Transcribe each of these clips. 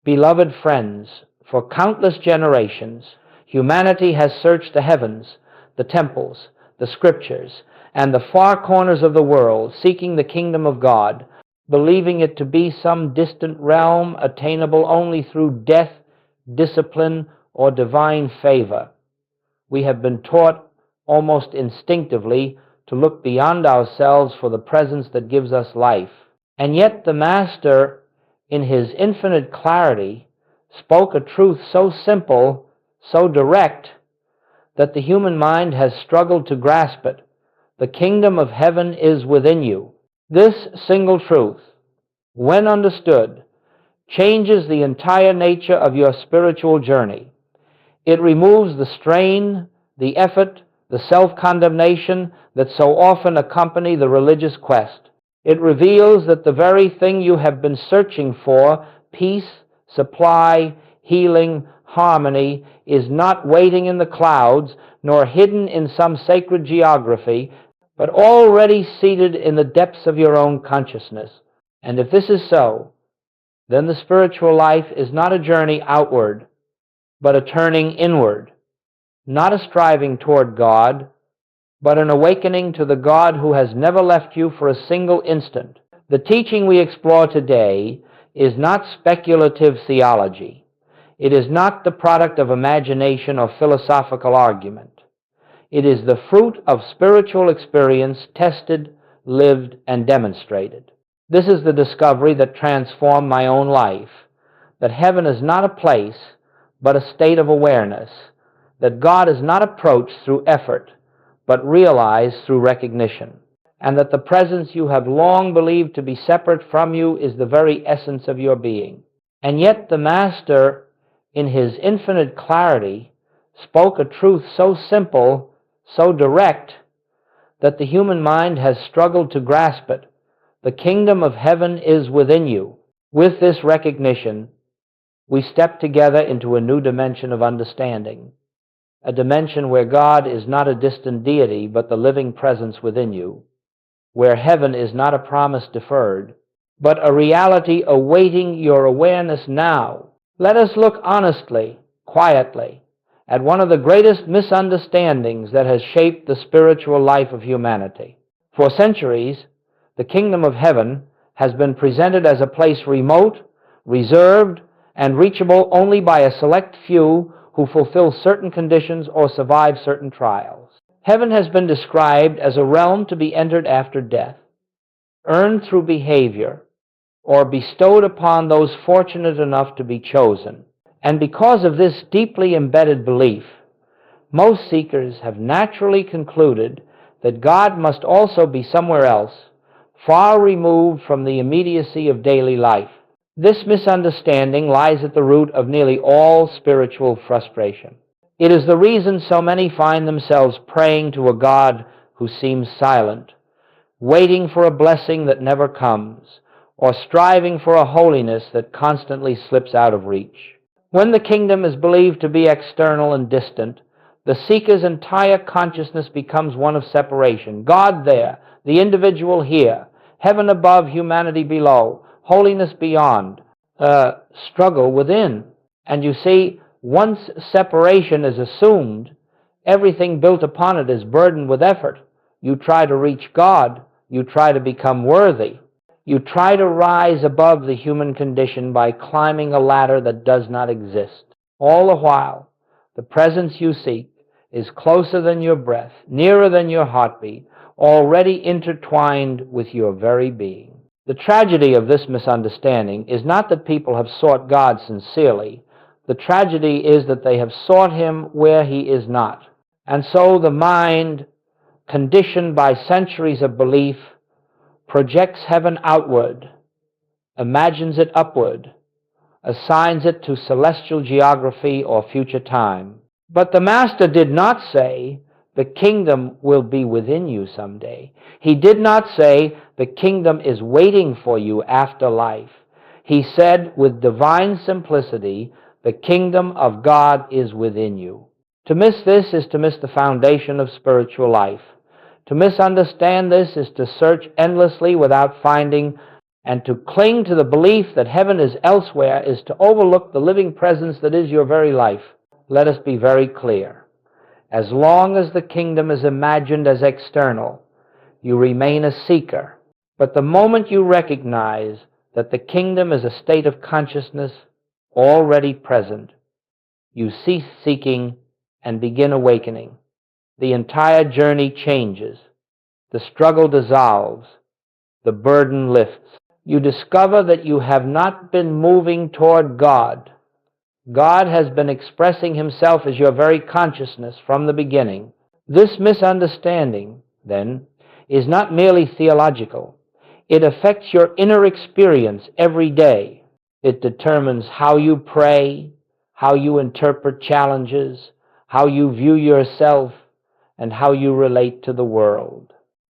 Beloved friends, for countless generations, humanity has searched the heavens, the temples, the scriptures, and the far corners of the world, seeking the kingdom of God, believing it to be some distant realm attainable only through death, discipline, or divine favor. We have been taught almost instinctively to look beyond ourselves for the presence that gives us life. And yet the Master, in his infinite clarity, spoke a truth so simple, so direct, that the human mind has struggled to grasp it. The kingdom of heaven is within you. This single truth, when understood, changes the entire nature of your spiritual journey. It removes the strain, the effort, the self-condemnation that so often accompany the religious quest. It reveals that the very thing you have been searching for, peace, supply, healing, harmony, is not waiting in the clouds, nor hidden in some sacred geography, but already seated in the depths of your own consciousness. And if this is so, then the spiritual life is not a journey outward, but a turning inward, not a striving toward God, but an awakening to the God who has never left you for a single instant. The teaching we explore today is not speculative theology. It is not the product of imagination or philosophical argument. It is the fruit of spiritual experience tested, lived, and demonstrated. This is the discovery that transformed my own life, that heaven is not a place, but a state of awareness, that God is not approached through effort, but realized through recognition, and that the presence you have long believed to be separate from you is the very essence of your being. And yet the Master, in his infinite clarity, spoke a truth so simple, so direct, that the human mind has struggled to grasp it. The kingdom of heaven is within you. With this recognition, we step together into a new dimension of understanding, a dimension where God is not a distant deity, but the living presence within you, where heaven is not a promise deferred, but a reality awaiting your awareness now. Let us look honestly, quietly, at one of the greatest misunderstandings that has shaped the spiritual life of humanity. For centuries, the kingdom of heaven has been presented as a place remote, reserved, and reachable only by a select few who fulfill certain conditions or survive certain trials. Heaven has been described as a realm to be entered after death, earned through behavior, or bestowed upon those fortunate enough to be chosen. And because of this deeply embedded belief, most seekers have naturally concluded that God must also be somewhere else, far removed from the immediacy of daily life. This misunderstanding lies at the root of nearly all spiritual frustration. It is the reason so many find themselves praying to a God who seems silent, waiting for a blessing that never comes, or striving for a holiness that constantly slips out of reach. When the kingdom is believed to be external and distant, the seeker's entire consciousness becomes one of separation. God there, the individual here, heaven above, humanity below, holiness beyond, struggle within. And you see, once separation is assumed, everything built upon it is burdened with effort. You try to reach God, you try to become worthy. You try to rise above the human condition by climbing a ladder that does not exist. All the while, the presence you seek is closer than your breath, nearer than your heartbeat, already intertwined with your very being. The tragedy of this misunderstanding is not that people have sought God sincerely. The tragedy is that they have sought him where he is not. And so the mind, conditioned by centuries of belief, projects heaven outward, imagines it upward, assigns it to celestial geography or future time. But the Master did not say, the kingdom will be within you someday. He did not say, the kingdom is waiting for you after life. He said, with divine simplicity, the kingdom of God is within you. To miss this is to miss the foundation of spiritual life. To misunderstand this is to search endlessly without finding And to cling to the belief that heaven is elsewhere is to overlook the living presence that is your very life. Let us be very clear. As long as the kingdom is imagined as external, you remain a seeker. But the moment you recognize that the kingdom is a state of consciousness already present, you cease seeking and begin awakening. The entire journey changes. The struggle dissolves. The burden lifts. You discover that you have not been moving toward God. God has been expressing himself as your very consciousness from the beginning. This misunderstanding, then, is not merely theological. It affects your inner experience every day. It determines how you pray, how you interpret challenges, how you view yourself, and how you relate to the world.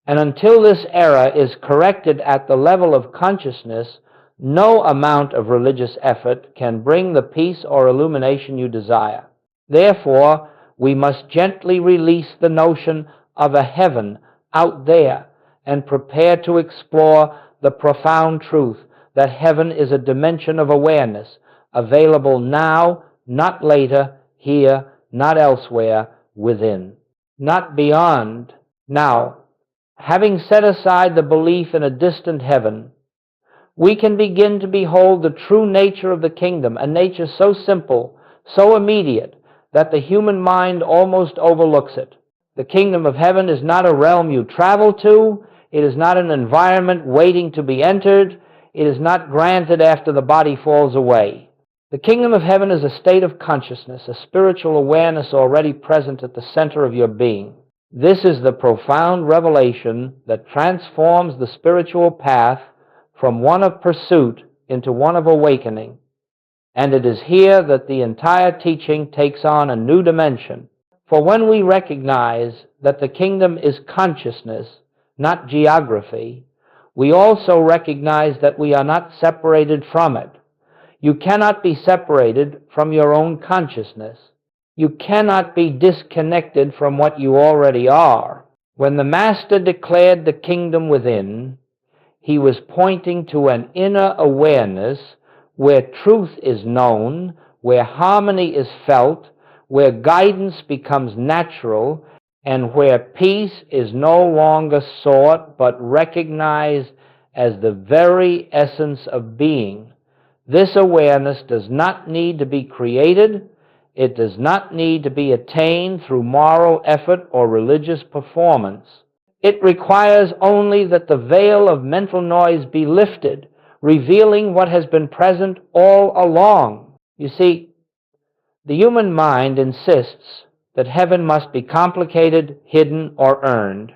And until this error is corrected at the level of consciousness, no amount of religious effort can bring the peace or illumination you desire. Therefore, we must gently release the notion of a heaven out there and prepare to explore the profound truth that heaven is a dimension of awareness, available now, not later, here, not elsewhere, within, not beyond. Now, having set aside the belief in a distant heaven, we can begin to behold the true nature of the kingdom, a nature so simple, so immediate, that the human mind almost overlooks it. The kingdom of heaven is not a realm you travel to. It is not an environment waiting to be entered. It is not granted after the body falls away. The kingdom of heaven is a state of consciousness, a spiritual awareness already present at the center of your being. This is the profound revelation that transforms the spiritual path from one of pursuit into one of awakening. And it is here that the entire teaching takes on a new dimension. For when we recognize that the kingdom is consciousness, not geography, we also recognize that we are not separated from it. You cannot be separated from your own consciousness. You cannot be disconnected from what you already are. When the Master declared the kingdom within, he was pointing to an inner awareness where truth is known, where harmony is felt, where guidance becomes natural, and where peace is no longer sought but recognized as the very essence of being. This awareness does not need to be created. It does not need to be attained through moral effort or religious performance. It requires only that the veil of mental noise be lifted, revealing what has been present all along. You see, the human mind insists that heaven must be complicated, hidden, or earned.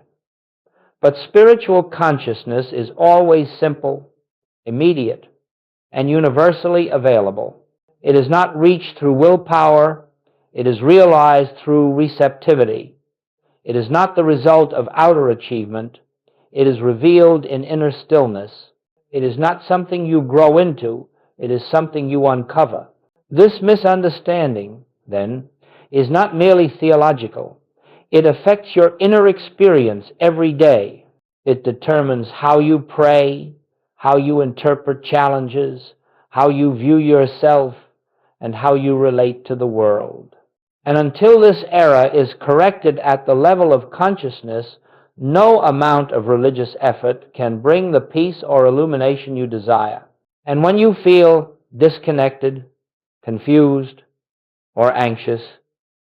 But spiritual consciousness is always simple, immediate, and universally available. It is not reached through willpower. It is realized through receptivity. It is not the result of outer achievement. It is revealed in inner stillness. It is not something you grow into. It is something you uncover. This misunderstanding, then, is not merely theological. It affects your inner experience every day. It determines how you pray, how you interpret challenges, how you view yourself, and how you relate to the world. And until this error is corrected at the level of consciousness, no amount of religious effort can bring the peace or illumination you desire. And when you feel disconnected, confused, or anxious,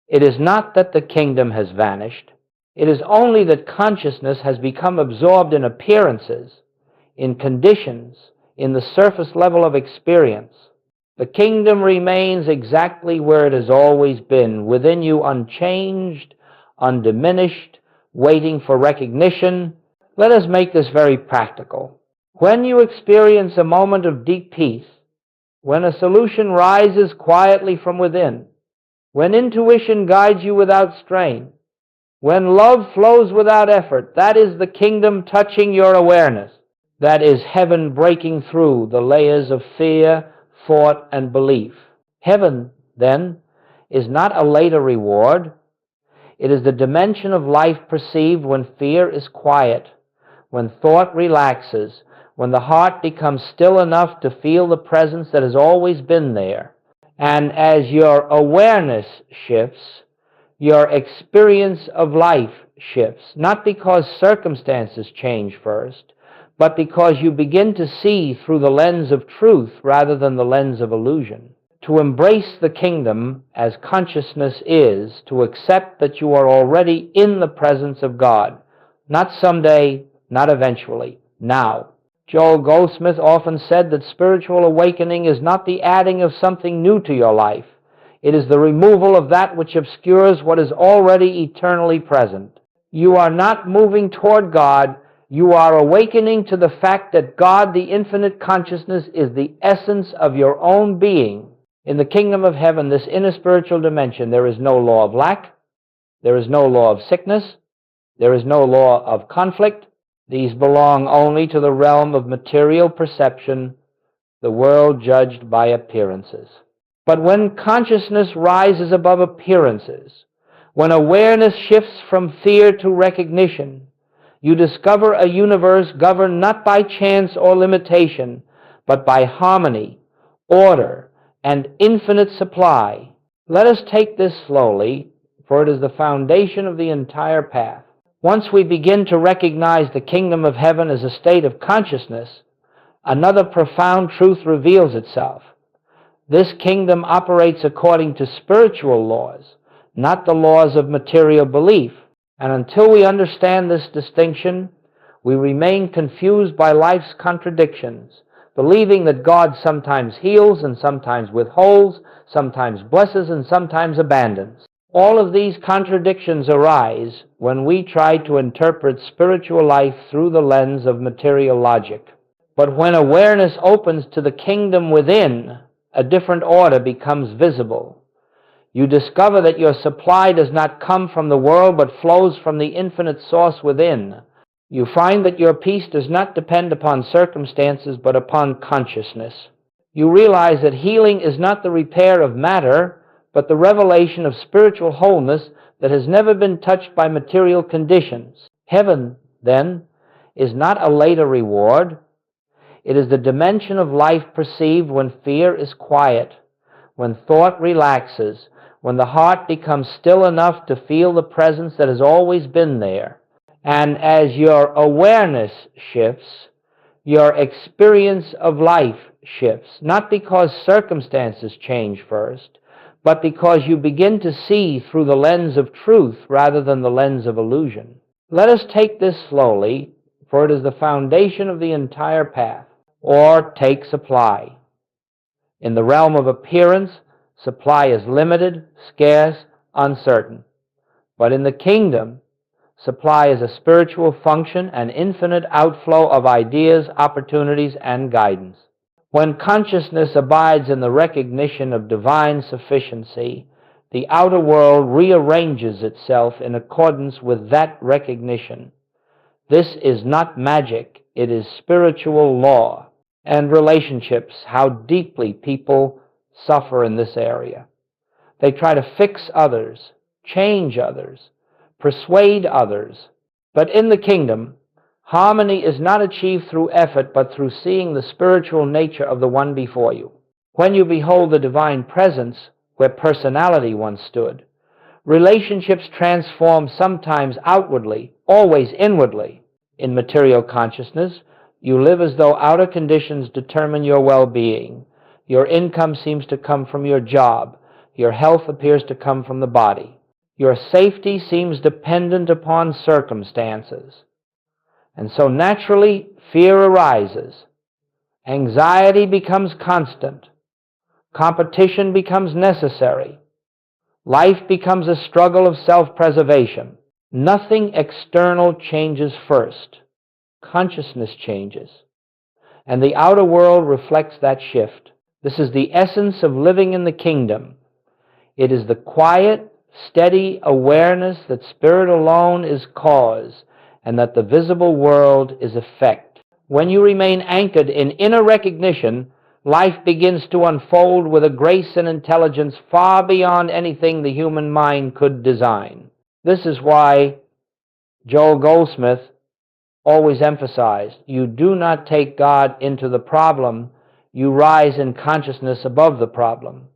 it is not that the kingdom has vanished. It is only that consciousness has become absorbed in appearances, in conditions, in the surface level of experience. The kingdom remains exactly where it has always been, within you, unchanged, undiminished, waiting for recognition. Let us make this very practical. When you experience a moment of deep peace, when a solution rises quietly from within, when intuition guides you without strain, when love flows without effort, that is the kingdom touching your awareness. That is heaven breaking through the layers of fear, thought, and belief. Heaven, then, is not a later reward. It is the dimension of life perceived when fear is quiet, when thought relaxes, when the heart becomes still enough to feel the presence that has always been there. And as your awareness shifts, your experience of life shifts, not because circumstances change first, but because you begin to see through the lens of truth rather than the lens of illusion. To embrace the kingdom as consciousness is to accept that you are already in the presence of God, not someday, not eventually, now. Joel Goldsmit often said that spiritual awakening is not the adding of something new to your life. It is the removal of that which obscures what is already eternally present. You are not moving toward God. You are awakening to the fact that God, the infinite consciousness, is the essence of your own being. In the kingdom of heaven, this inner spiritual dimension, there is no law of lack. There is no law of sickness. There is no law of conflict. These belong only to the realm of material perception, the world judged by appearances. But when consciousness rises above appearances, when awareness shifts from fear to recognition, you discover a universe governed not by chance or limitation, but by harmony, order, and infinite supply. Let us take this slowly, for it is the foundation of the entire path. Once we begin to recognize the kingdom of heaven as a state of consciousness, another profound truth reveals itself. This kingdom operates according to spiritual laws, not the laws of material belief. And until we understand this distinction, we remain confused by life's contradictions, believing that God sometimes heals and sometimes withholds, sometimes blesses and sometimes abandons. All of these contradictions arise when we try to interpret spiritual life through the lens of material logic. But when awareness opens to the kingdom within, a different order becomes visible. You discover that your supply does not come from the world but flows from the infinite source within. You find that your peace does not depend upon circumstances but upon consciousness. You realize that healing is not the repair of matter, but the revelation of spiritual wholeness that has never been touched by material conditions. Heaven, then, is not a later reward. It is the dimension of life perceived when fear is quiet, when thought relaxes, when the heart becomes still enough to feel the presence that has always been there. And as your awareness shifts, your experience of life shifts, not because circumstances change first, but because you begin to see through the lens of truth rather than the lens of illusion. Let us take this slowly, for it is the foundation of the entire path. Or take supply. In the realm of appearance, supply is limited, scarce, uncertain. But in the kingdom, supply is a spiritual function, an infinite outflow of ideas, opportunities, and guidance. When consciousness abides in the recognition of divine sufficiency, the outer world rearranges itself in accordance with that recognition. This is not magic, it is spiritual law. And relationships, how deeply people suffer in this area. They try to fix others, change others, persuade others. But in the kingdom, harmony is not achieved through effort, but through seeing the spiritual nature of the one before you. When you behold the divine presence where personality once stood, relationships transform sometimes outwardly, always inwardly. In material consciousness, you live as though outer conditions determine your well-being. Your income seems to come from your job. Your health appears to come from the body. Your safety seems dependent upon circumstances. And so naturally, fear arises. Anxiety becomes constant. Competition becomes necessary. Life becomes a struggle of self-preservation. Nothing external changes first. Consciousness changes. And the outer world reflects that shift. This is the essence of living in the kingdom. It is the quiet, steady awareness that spirit alone is cause, and that the visible world is effect. When you remain anchored in inner recognition, life begins to unfold with a grace and intelligence far beyond anything the human mind could design. This is why Joel Goldsmit always emphasized. You do not take God into the problem, you rise in consciousness above the problem.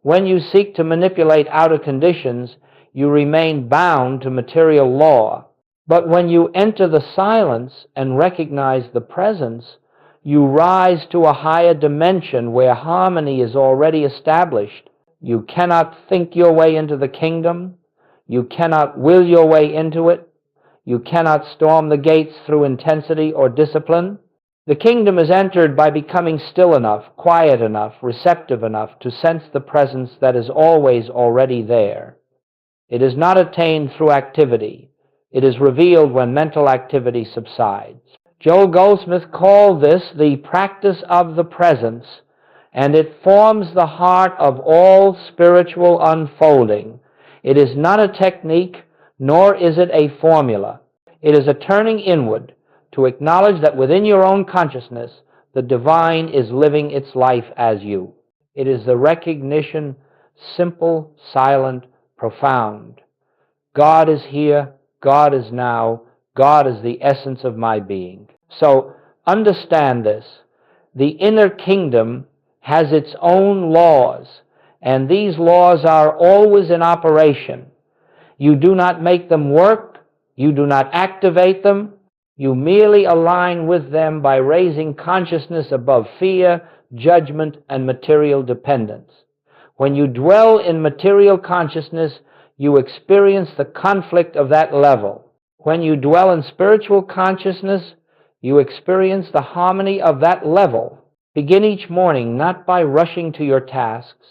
When you seek to manipulate outer conditions, you remain bound to material law. But when you enter the silence and recognize the presence, you rise to a higher dimension where harmony is already established. You cannot think your way into the kingdom. You cannot will your way into it. You cannot storm the gates through intensity or discipline. The kingdom is entered by becoming still enough, quiet enough, receptive enough to sense the presence that is always already there. It is not attained through activity. It is revealed when mental activity subsides. Joel Goldsmit called this the practice of the presence, and it forms the heart of all spiritual unfolding. It is not a technique, nor is it a formula. It is a turning inward to acknowledge that within your own consciousness, the divine is living its life as you. It is the recognition, simple, silent, profound. God is here, God is now, God is the essence of my being. So understand this. The inner kingdom has its own laws, and these laws are always in operation. You do not make them work, you do not activate them, you merely align with them by raising consciousness above fear, judgment, and material dependence. When you dwell in material consciousness, you experience the conflict of that level. When you dwell in spiritual consciousness, you experience the harmony of that level. Begin each morning not by rushing to your tasks,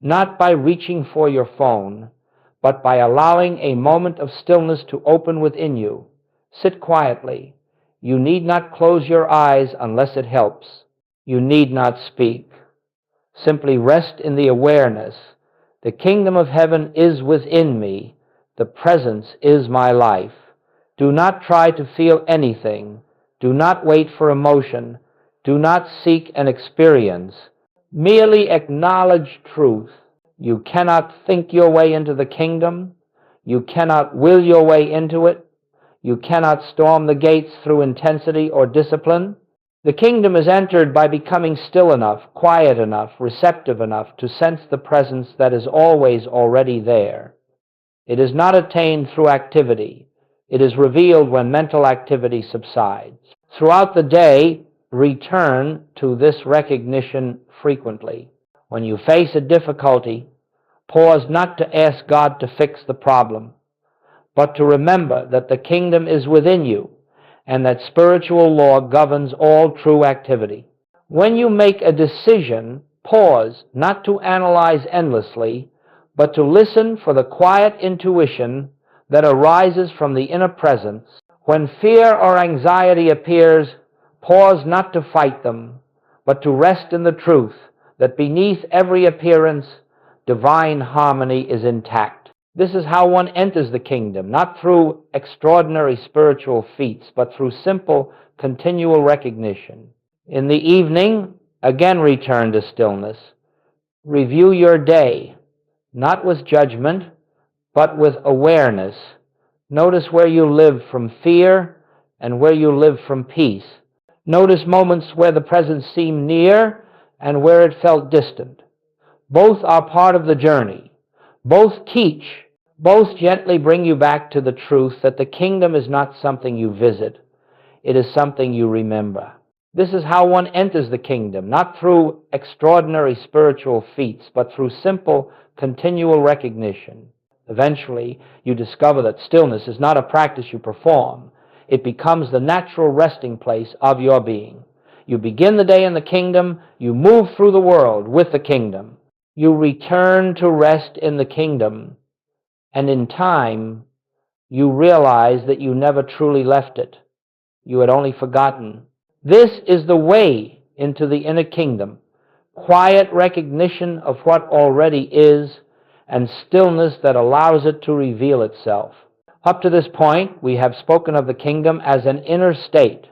not by reaching for your phone, but by allowing a moment of stillness to open within you. Sit quietly. You need not close your eyes unless it helps. You need not speak. Simply rest in the awareness. The kingdom of heaven is within me. The presence is my life. Do not try to feel anything. Do not wait for emotion. Do not seek an experience. Merely acknowledge truth. You cannot think your way into the kingdom. You cannot will your way into it. You cannot storm the gates through intensity or discipline. The kingdom is entered by becoming still enough, quiet enough, receptive enough to sense the presence that is always already there. It is not attained through activity. It is revealed when mental activity subsides. Throughout the day, return to this recognition frequently. When you face a difficulty, pause not to ask God to fix the problem, but to remember that the kingdom is within you and that spiritual law governs all true activity. When you make a decision, pause not to analyze endlessly, but to listen for the quiet intuition that arises from the inner presence. When fear or anxiety appears, pause not to fight them, but to rest in the truth that beneath every appearance, divine harmony is intact. This is how one enters the kingdom, not through extraordinary spiritual feats, but through simple, continual recognition. In the evening, again return to stillness. Review your day, not with judgment, but with awareness. Notice where you live from fear and where you live from peace. Notice moments where the presence seemed near and where it felt distant. Both are part of the journey. Both teach. Both gently bring you back to the truth that the kingdom is not something you visit. It is something you remember. This is how one enters the kingdom, not through extraordinary spiritual feats, but through simple, continual recognition. Eventually, you discover that stillness is not a practice you perform. It becomes the natural resting place of your being. You begin the day in the kingdom. You move through the world with the kingdom. You return to rest in the kingdom. And in time, you realize that you never truly left it. You had only forgotten. This is the way into the inner kingdom. Quiet recognition of what already is, and stillness that allows it to reveal itself. Up to this point, we have spoken of the kingdom as an inner state,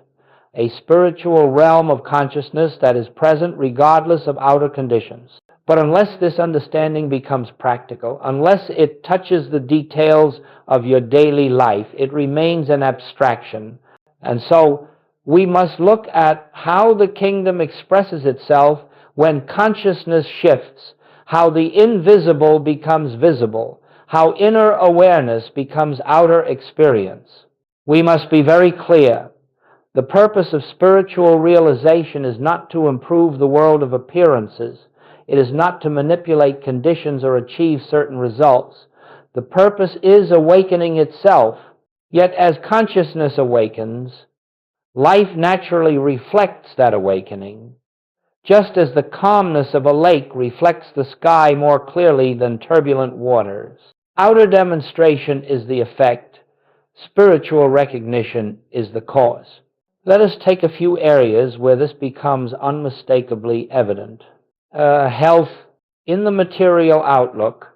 a spiritual realm of consciousness that is present regardless of outer conditions. But unless this understanding becomes practical, unless it touches the details of your daily life, it remains an abstraction, And so we must look at how the kingdom expresses itself when consciousness shifts, how the invisible becomes visible, how inner awareness becomes outer experience. We must be very clear. The purpose of spiritual realization is not to improve the world of appearances. It is not to manipulate conditions or achieve certain results. The purpose is awakening itself, yet as consciousness awakens, life naturally reflects that awakening, just as the calmness of a lake reflects the sky more clearly than turbulent waters. Outer demonstration is the effect. Spiritual recognition is the cause. Let us take a few areas where this becomes unmistakably evident. Health. In the material outlook,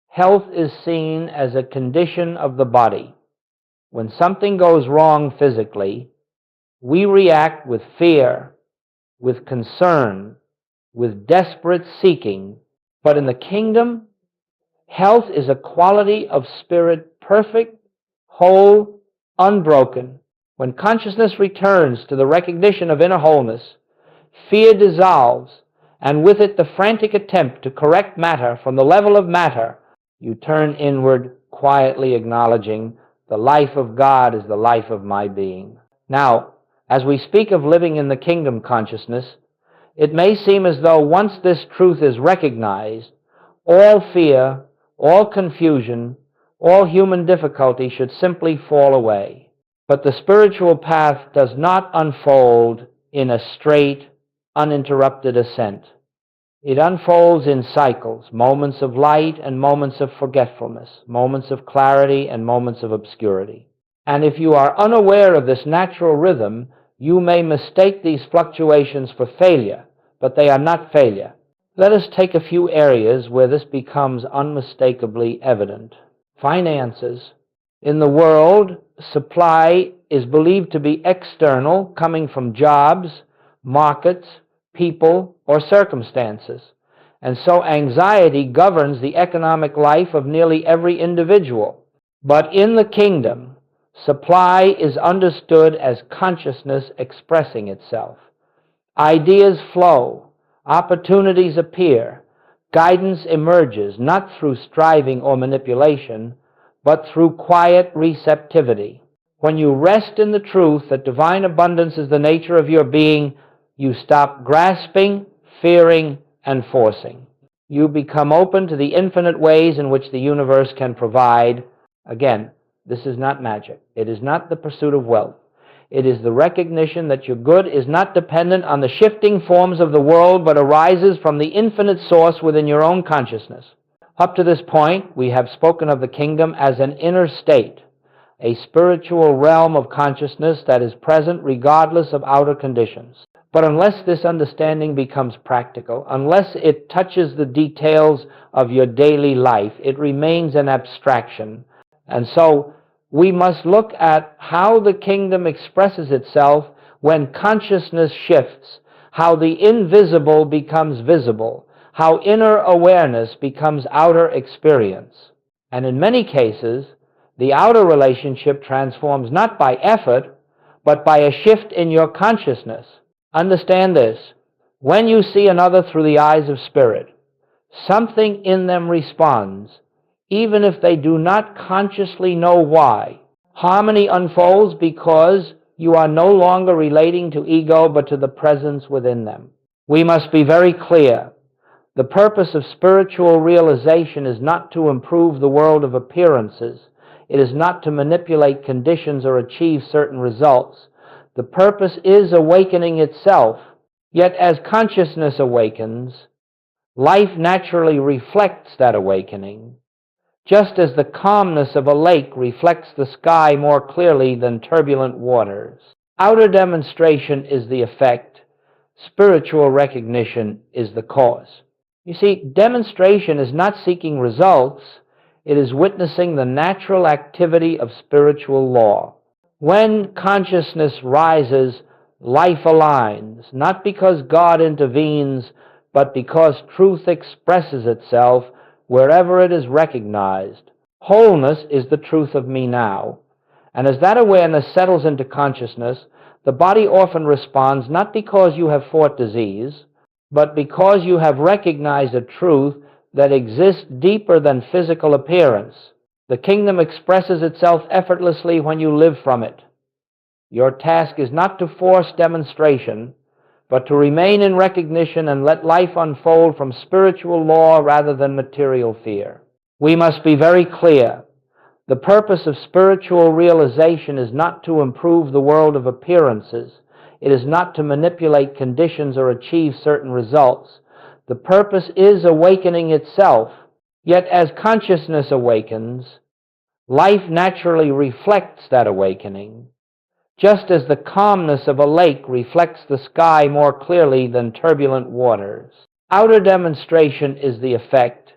health is seen as a condition of the body. When something goes wrong physically, we react with fear, with concern, with desperate seeking. But in the kingdom, health is a quality of spirit, perfect, whole, unbroken. When consciousness returns to the recognition of inner wholeness, fear dissolves, and with it the frantic attempt to correct matter from the level of matter. You turn inward, quietly acknowledging, the life of God is the life of my being. Now, as we speak of living in the kingdom consciousness, it may seem as though once this truth is recognized, all fear, all confusion, all human difficulty should simply fall away. But the spiritual path does not unfold in a straight, uninterrupted ascent. It unfolds in cycles, moments of light and moments of forgetfulness, moments of clarity and moments of obscurity. And if you are unaware of this natural rhythm, you may mistake these fluctuations for failure, but they are not failure. Let us take a few areas where this becomes unmistakably evident. Finances. In the world, supply is believed to be external, coming from jobs, markets, people, or circumstances. And so anxiety governs the economic life of nearly every individual. But in the kingdom, supply is understood as consciousness expressing itself. Ideas flow, opportunities appear, guidance emerges, not through striving or manipulation, but through quiet receptivity. When you rest in the truth that divine abundance is the nature of your being, you stop grasping, fearing, and forcing. You become open to the infinite ways in which the universe can provide. Again, this is not magic. It is not the pursuit of wealth. It is the recognition that your good is not dependent on the shifting forms of the world, but arises from the infinite source within your own consciousness. Up to this point, we have spoken of the kingdom as an inner state, a spiritual realm of consciousness that is present regardless of outer conditions. But unless this understanding becomes practical, unless it touches the details of your daily life, it remains an abstraction. And so we must look at how the kingdom expresses itself when consciousness shifts, how the invisible becomes visible, how inner awareness becomes outer experience. And in many cases, the outer relationship transforms not by effort, but by a shift in your consciousness. Understand this. When you see another through the eyes of spirit, something in them responds, even if they do not consciously know why. Harmony unfolds because you are no longer relating to ego, but to the presence within them. We must be very clear. The purpose of spiritual realization is not to improve the world of appearances. It is not to manipulate conditions or achieve certain results. The purpose is awakening itself, yet as consciousness awakens, life naturally reflects that awakening, just as the calmness of a lake reflects the sky more clearly than turbulent waters. Outer demonstration is the effect. Spiritual recognition is the cause. You see, demonstration is not seeking results. It is witnessing the natural activity of spiritual law. When consciousness rises, life aligns, not because God intervenes, but because truth expresses itself wherever it is recognized. Wholeness is the truth of me now, And as that awareness settles into consciousness, the body often responds not because you have fought disease, but because you have recognized a truth that exists deeper than physical appearance. The kingdom expresses itself effortlessly when you live from it. Your task is not to force demonstration, but to remain in recognition and let life unfold from spiritual law rather than material fear. We must be very clear. The purpose of spiritual realization is not to improve the world of appearances. It is not to manipulate conditions or achieve certain results. The purpose is awakening itself. Yet as consciousness awakens, life naturally reflects that awakening, just as the calmness of a lake reflects the sky more clearly than turbulent waters. Outer demonstration is the effect.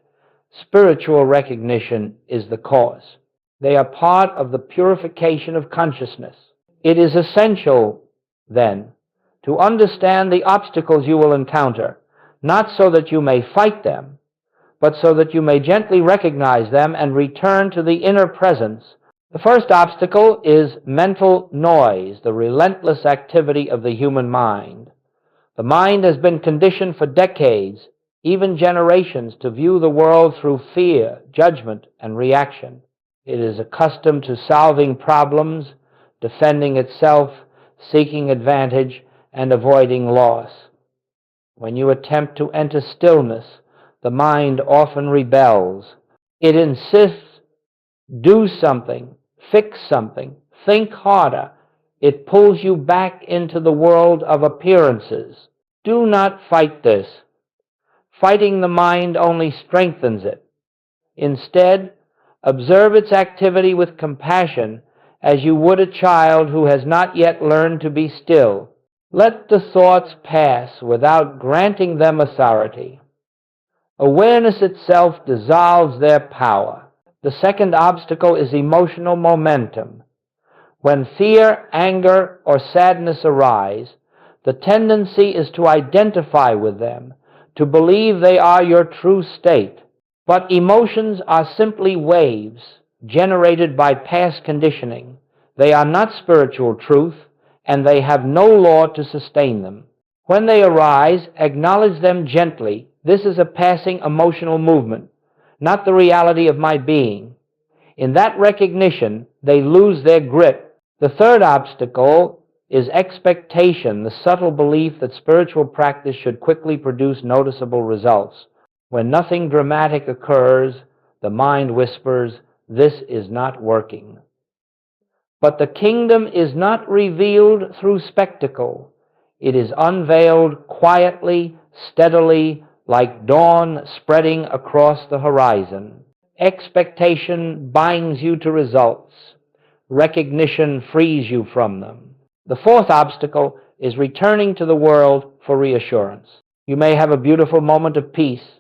Spiritual recognition is the cause. They are part of the purification of consciousness. It is essential, then, to understand the obstacles you will encounter, not so that you may fight them, but so that you may gently recognize them and return to the inner presence. The first obstacle is mental noise, the relentless activity of the human mind. The mind has been conditioned for decades, even generations, to view the world through fear, judgment, and reaction. It is accustomed to solving problems, defending itself, seeking advantage, and avoiding loss. When you attempt to enter stillness, the mind often rebels. It insists, do something, fix something, think harder. It pulls you back into the world of appearances. Do not fight this. Fighting the mind only strengthens it. Instead, observe its activity with compassion as you would a child who has not yet learned to be still. Let the thoughts pass without granting them authority. Awareness itself dissolves their power. The second obstacle is emotional momentum. When fear, anger, or sadness arise, the tendency is to identify with them, to believe they are your true state. But emotions are simply waves generated by past conditioning. They are not spiritual truth, and they have no law to sustain them. When they arise, acknowledge them gently. This is a passing emotional movement, not the reality of my being. In that recognition, they lose their grip. The third obstacle is expectation, the subtle belief that spiritual practice should quickly produce noticeable results. When nothing dramatic occurs, the mind whispers, "This is not working." But the kingdom is not revealed through spectacle. It is unveiled quietly, steadily, like dawn spreading across the horizon. Expectation binds you to results. Recognition frees you from them. The fourth obstacle is returning to the world for reassurance. You may have a beautiful moment of peace,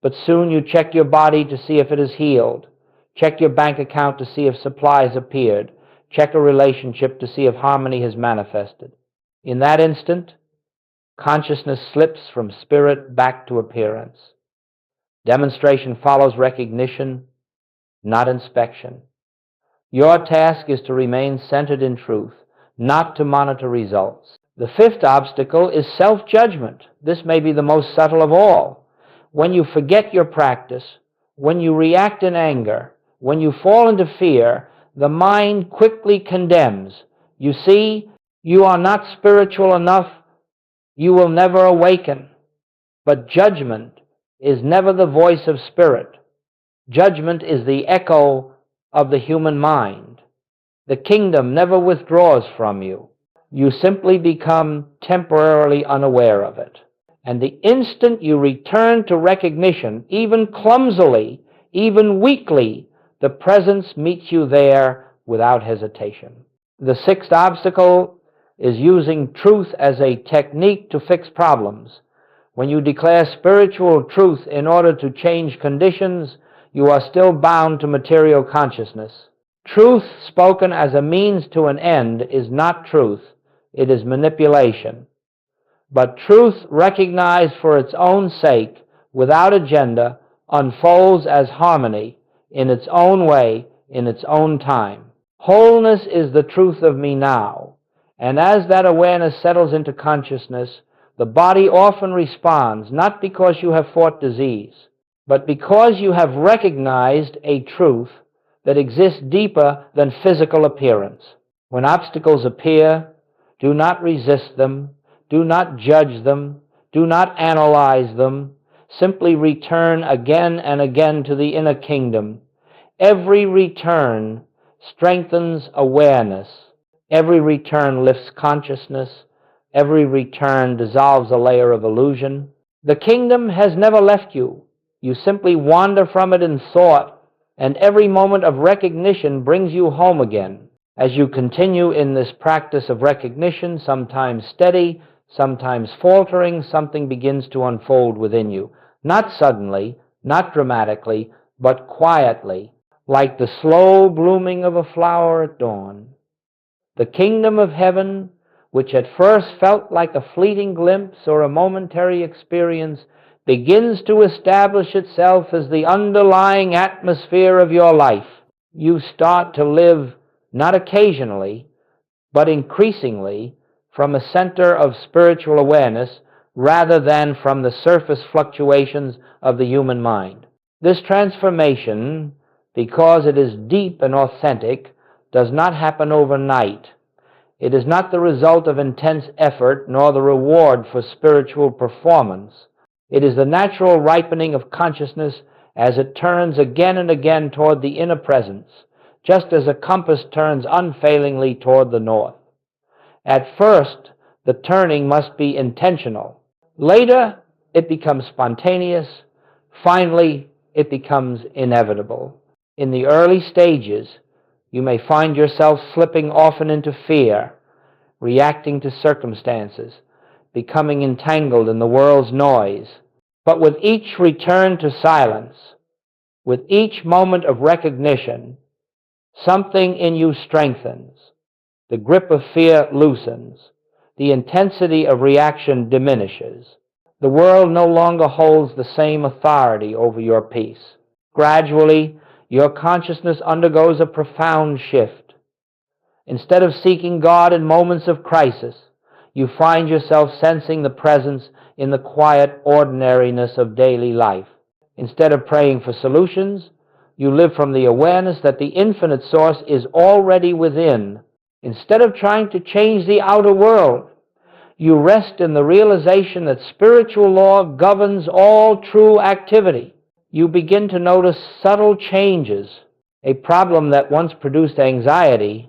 but soon you check your body to see if it is healed. Check your bank account to see if supplies appeared. Check a relationship to see if harmony has manifested. In that instant, consciousness slips from spirit back to appearance. Demonstration follows recognition, not inspection. Your task is to remain centered in truth, not to monitor results. The fifth obstacle is self-judgment. This may be the most subtle of all. When you forget your practice, when you react in anger, when you fall into fear, the mind quickly condemns. You see, you are not spiritual enough. You will never awaken. But judgment is never the voice of spirit. Judgment is the echo of the human mind. The kingdom never withdraws from you. You simply become temporarily unaware of it. And the instant you return to recognition, even clumsily, even weakly, the presence meets you there without hesitation. The sixth obstacle is using truth as a technique to fix problems. When you declare spiritual truth in order to change conditions, you are still bound to material consciousness. Truth spoken as a means to an end is not truth. It is manipulation. But truth recognized for its own sake, without agenda, unfolds as harmony in its own way, in its own time. Wholeness is the truth of me now. And as that awareness settles into consciousness, the body often responds, not because you have fought disease, but because you have recognized a truth that exists deeper than physical appearance. When obstacles appear, do not resist them, do not judge them, do not analyze them. Simply return again and again to the inner kingdom. Every return strengthens awareness. Every return lifts consciousness. Every return dissolves a layer of illusion. The kingdom has never left you. You simply wander from it in thought, and every moment of recognition brings you home again. As you continue in this practice of recognition, sometimes steady, sometimes faltering, something begins to unfold within you. Not suddenly, not dramatically, but quietly, like the slow blooming of a flower at dawn. The kingdom of heaven, which at first felt like a fleeting glimpse or a momentary experience, begins to establish itself as the underlying atmosphere of your life. You start to live not occasionally, but increasingly from a center of spiritual awareness rather than from the surface fluctuations of the human mind. This transformation, because it is deep and authentic, does not happen overnight. It is not the result of intense effort nor the reward for spiritual performance. It is the natural ripening of consciousness as it turns again and again toward the inner presence, just as a compass turns unfailingly toward the north. At first, the turning must be intentional. Later, it becomes spontaneous. Finally, it becomes inevitable. In the early stages, you may find yourself slipping often into fear, reacting to circumstances, becoming entangled in the world's noise. But with each return to silence, with each moment of recognition, something in you strengthens. The grip of fear loosens. The intensity of reaction diminishes. The world no longer holds the same authority over your peace. Gradually, your consciousness undergoes a profound shift. Instead of seeking God in moments of crisis, you find yourself sensing the presence in the quiet ordinariness of daily life. Instead of praying for solutions, you live from the awareness that the infinite source is already within. Instead of trying to change the outer world, you rest in the realization that spiritual law governs all true activity. You begin to notice subtle changes. A problem that once produced anxiety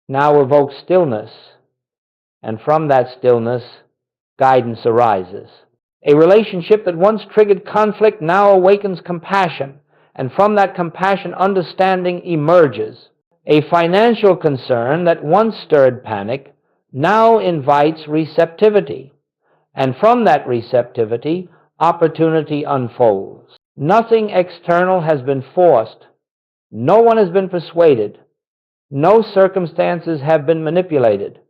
now evokes stillness, and from that stillness, guidance arises. A relationship that once triggered conflict now awakens compassion, and from that compassion, understanding emerges. A financial concern that once stirred panic now invites receptivity, and from that receptivity, opportunity unfolds. Nothing external has been forced. No one has been persuaded. No circumstances have been manipulated.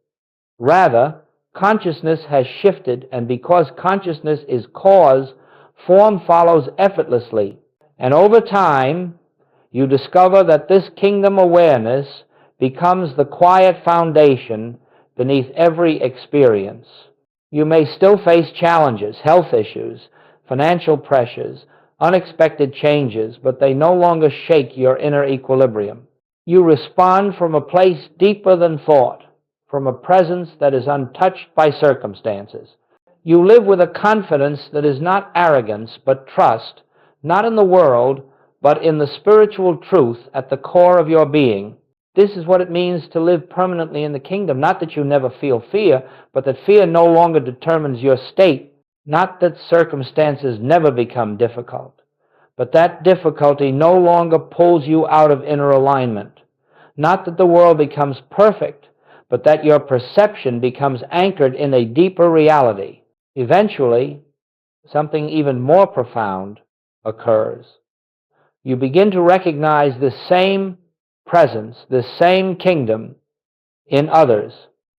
Rather, consciousness has shifted, and because consciousness is cause, form follows effortlessly. And over time, you discover that this kingdom awareness becomes the quiet foundation beneath every experience. You may still face challenges, health issues, financial pressures, unexpected changes, but they no longer shake your inner equilibrium. You respond from a place deeper than thought, from a presence that is untouched by circumstances. You live with a confidence that is not arrogance, but trust, not in the world, but in the spiritual truth at the core of your being. This is what it means to live permanently in the kingdom. Not that you never feel fear, but that fear no longer determines your state. Not that circumstances never become difficult, but that difficulty no longer pulls you out of inner alignment. Not that the world becomes perfect, but that your perception becomes anchored in a deeper reality. Eventually, something even more profound occurs. You begin to recognize this same presence, this same kingdom in others.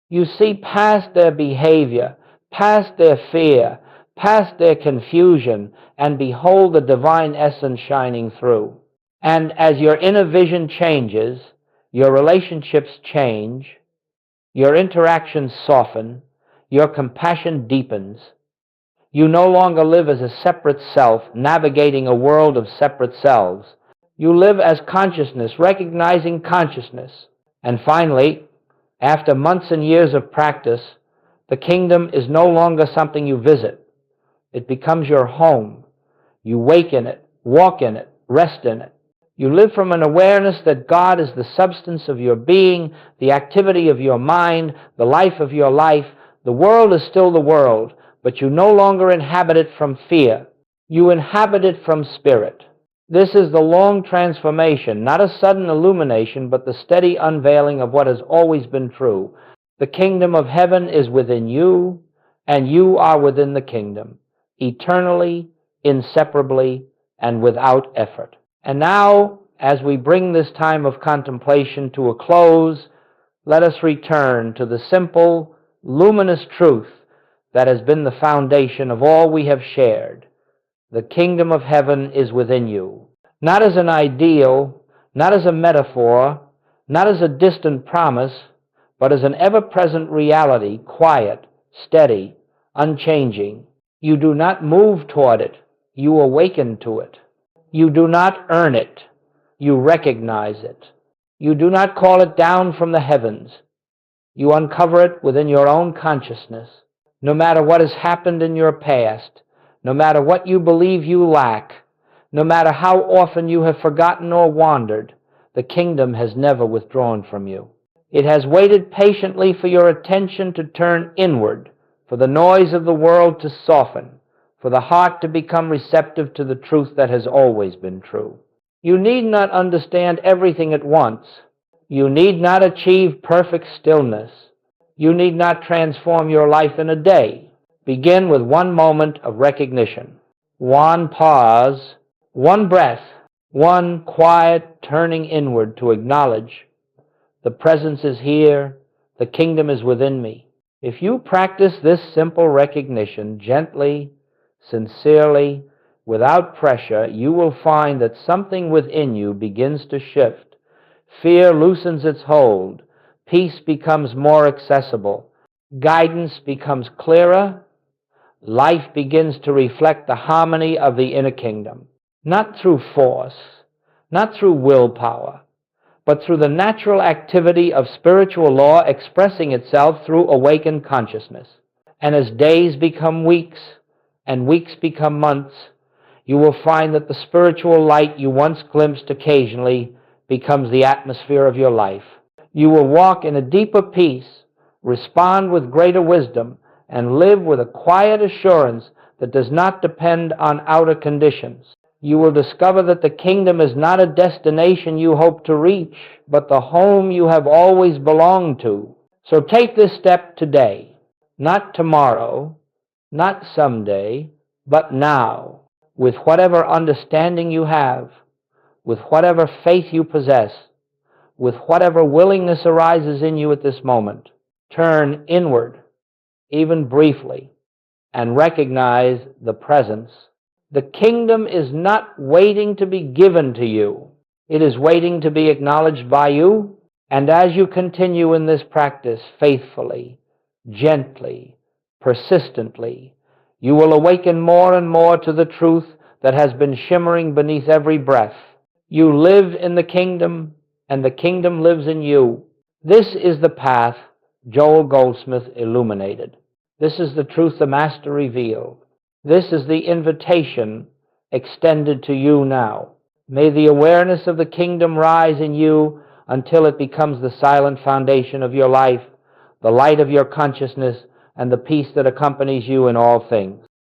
You see past their behavior, past their fear, past their confusion, and behold the divine essence shining through. And as your inner vision changes, Your relationships change. Your interactions soften. Your compassion deepens. You no longer live as a separate self, navigating a world of separate selves. You live as consciousness, recognizing consciousness. And finally, after months and years of practice, the kingdom is no longer something you visit. It becomes your home. You wake in it, walk in it, rest in it. You live from an awareness that God is the substance of your being, the activity of your mind, the life of your life. The world is still the world, but you no longer inhabit it from fear. You inhabit it from spirit. This is the long transformation, not a sudden illumination, but the steady unveiling of what has always been true. The kingdom of heaven is within you, and you are within the kingdom, eternally, inseparably, and without effort. And now, as we bring this time of contemplation to a close, let us return to the simple, luminous truth that has been the foundation of all we have shared. The kingdom of heaven is within you. Not as an ideal, not as a metaphor, not as a distant promise, but as an ever-present reality, quiet, steady, unchanging. You do not move toward it, you awaken to it. You do not earn it, you recognize it. You do not call it down from the heavens. You uncover it within your own consciousness. No matter what has happened in your past, no matter what you believe you lack, no matter how often you have forgotten or wandered, the kingdom has never withdrawn from you. It has waited patiently for your attention to turn inward, for the noise of the world to soften, for the heart to become receptive to the truth that has always been true. You need not understand everything at once. You need not achieve perfect stillness. You need not transform your life in a day. Begin with one moment of recognition, one pause, one breath, one quiet turning inward to acknowledge the presence is here, the kingdom is within me. If you practice this simple recognition gently, sincerely, without pressure, you will find that something within you begins to shift. Fear loosens its hold. Peace becomes more accessible. Guidance becomes clearer. Life begins to reflect the harmony of the inner kingdom, not through force, not through willpower, but through the natural activity of spiritual law expressing itself through awakened consciousness. And as days become weeks, and weeks become months, you will find that the spiritual light you once glimpsed occasionally becomes the atmosphere of your life. You will walk in a deeper peace, respond with greater wisdom, and live with a quiet assurance that does not depend on outer conditions. You will discover that the kingdom is not a destination you hope to reach, but the home you have always belonged to. So take this step today, not tomorrow, not someday, but now, with whatever understanding you have, with whatever faith you possess, with whatever willingness arises in you at this moment. Turn inward, even briefly, and recognize the presence. The kingdom is not waiting to be given to you. It is waiting to be acknowledged by you. And as you continue in this practice faithfully, gently, persistently, you will awaken more and more to the truth that has been shimmering beneath every breath. You live in the kingdom, and the kingdom lives in you. This is the path Joel Goldsmith illuminated. This is the truth the Master revealed. This is the invitation extended to you now. May the awareness of the kingdom rise in you until it becomes the silent foundation of your life, the light of your consciousness, and the peace that accompanies you in all things.